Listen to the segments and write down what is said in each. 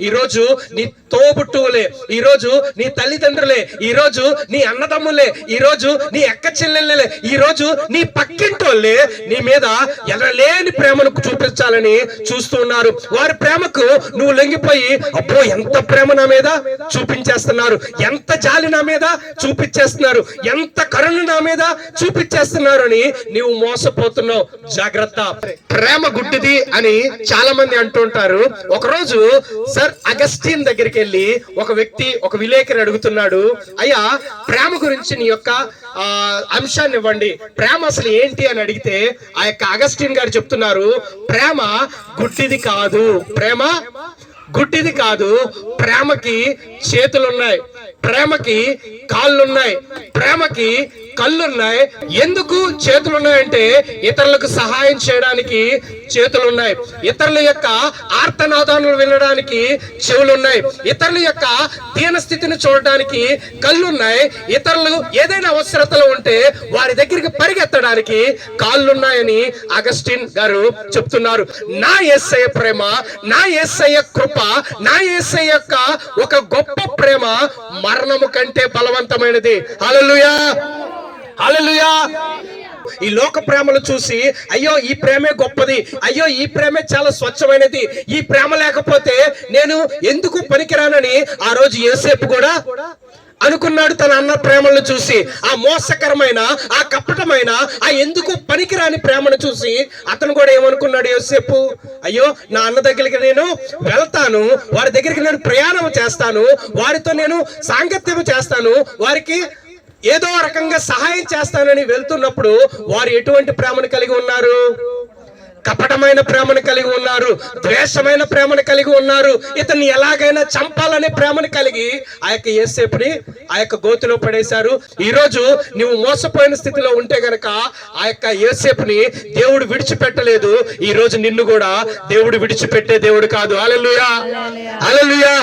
ఈ రోజు నీ తోబుట్టువులే, ఈ రోజు నీ తల్లిదండ్రులే, ఈ రోజు నీ అన్నదమ్ములే, ఈ రోజు నీ అక్క చెల్లెళ్ళే, ఈ రోజు నీ పక్కింటోళ్ళే నీ మీద ఎనలేని ప్రేమను చూపించాలని చూస్తున్నారు. వారి ప్రేమకు నువ్వు లొంగిపోయి అబ్బో ఎంత ప్రేమ నా మీద చూపించేస్తున్నారు, ఎంత జాలి నా మీద చూపించేస్తున్నారు, ఎంత కరుణ నా మీద చూపించేస్తున్నారు అని నీవు మోసపోతున్నావు. జాగ్రత్త. ప్రేమ గుడ్డిది అని చాలా మంది అంటుంటారు. ఒకరోజు సర్ అగస్టిన్ దగ్గరికి వెళ్ళి ఒక విలేకరి అడుగుతున్నాడు, అయ్యా ప్రేమ గురించి నీ యొక్క అంశాన్ని ఇవ్వండి, ప్రేమ అసలు ఏంటి అని అడిగితే ఆ యొక్క అగస్టిన్ గారు చెప్తున్నారు, ప్రేమ గుడ్డిది కాదు, ప్రేమ గుడ్డిది కాదు, ప్రేమకి చేతులున్నాయి, ప్రేమకి కాళ్ళున్నాయి, ప్రేమకి కళ్ళున్నాయి. ఎందుకు చేతులున్నాయంటే ఇతరులకు సహాయం చేయడానికి చేతులున్నాయి, ఇతరుల యొక్క ఆర్తనాదాలను వినడానికి చెవులున్నాయి, ఇతరుల యొక్క దీన స్థితిని చూడడానికి కళ్ళున్నాయి, ఇతరులు ఏదైనా అవసరతలు ఉంటే వారి దగ్గరికి పరిగెత్తడానికి కాళ్ళున్నాయని అగస్టిన్ గారు చెప్తున్నారు. నా యేసయ్య ప్రేమ, నా యేసయ్య కృప, నా యేసయ్య యొక్క ఒక గొప్ప ప్రేమ మరణము కంటే బలవంతమైనది. హల్లెలూయా, హల్లెలూయా. ఈ లోక ప్రేమలు చూసి అయ్యో ఈ ప్రేమే గొప్పది, అయ్యో ఈ ప్రేమే చాలా స్వచ్ఛమైనది, ఈ ప్రేమ లేకపోతే నేను ఎందుకు పనికిరానని ఆ రోజు యోసేపు కూడా అనుకున్నాడు. తన అన్న ప్రేమలను చూసి, ఆ మోసకరమైన, ఆ కపటమైన, ఆ ఎందుకు పనికిరాని ప్రేమను చూసి అతను కూడా ఏమనుకున్నాడు యోసేపు, అయ్యో నా అన్న దగ్గరికి నేను వెళ్తాను, వారి దగ్గరికి నేను ప్రయాణం చేస్తాను, వారితో నేను సాంగత్యం చేస్తాను, వారికి ఏదో రకంగా సహాయం చేస్తానని వెళ్తున్నప్పుడు వారు ఎటువంటి ప్రేమను కలిగి ఉన్నారు? కపటమైన ప్రేమను కలిగి ఉన్నారు, ద్వేషమైన ప్రేమను కలిగి ఉన్నారు, ఇతన్ని ఎలాగైనా చంపాలనే ప్రేమను కలిగి ఆ యొక్క యోసేపుని ఆ యొక్క గోతిలో పడేశారు. ఈ రోజు నువ్వు మోసపోయిన స్థితిలో ఉంటే గనక ఆ యొక్క యోసేపుని దేవుడు విడిచిపెట్టలేదు. ఈ రోజు నిన్ను కూడా దేవుడు విడిచిపెట్టే దేవుడు కాదు. హల్లెలూయా, హల్లెలూయా.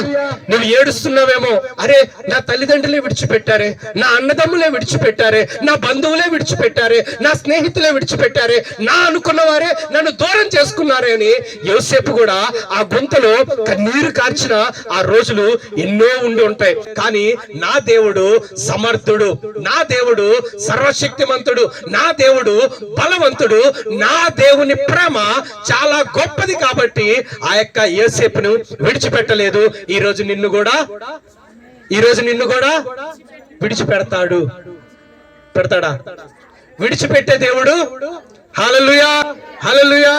నువ్వు ఏడుస్తున్నావేమో, అరే నా తల్లిదండ్రులే విడిచిపెట్టారే, నా అన్నదమ్ములే విడిచిపెట్టారే, నా బంధువులే విడిచిపెట్టారే, నా స్నేహితులే విడిచిపెట్టారే, నా అనుకున్న వారే నన్ను దూరం చేసుకున్నారే అని యోసేపు కూడా ఆ గుంతలో కన్నీరు కార్చిన ఆ రోజులు ఎన్నో ఉండి ఉంటాయి. కానీ నా దేవుడు సమర్థుడు, నా దేవుడు సర్వశక్తిమంతుడు, నా దేవుడు బలవంతుడు, నా దేవుని ప్రేమ చాలా గొప్పది కాబట్టి ఆ యొక్క యోసేపును విడిచిపెట్టలేదు. ఈ రోజు నిన్ను కూడా విడిచిపెడతాడు. పెడతాడా? విడిచిపెట్టే దేవుడు. హల్లెలూయా, హల్లెలూయా.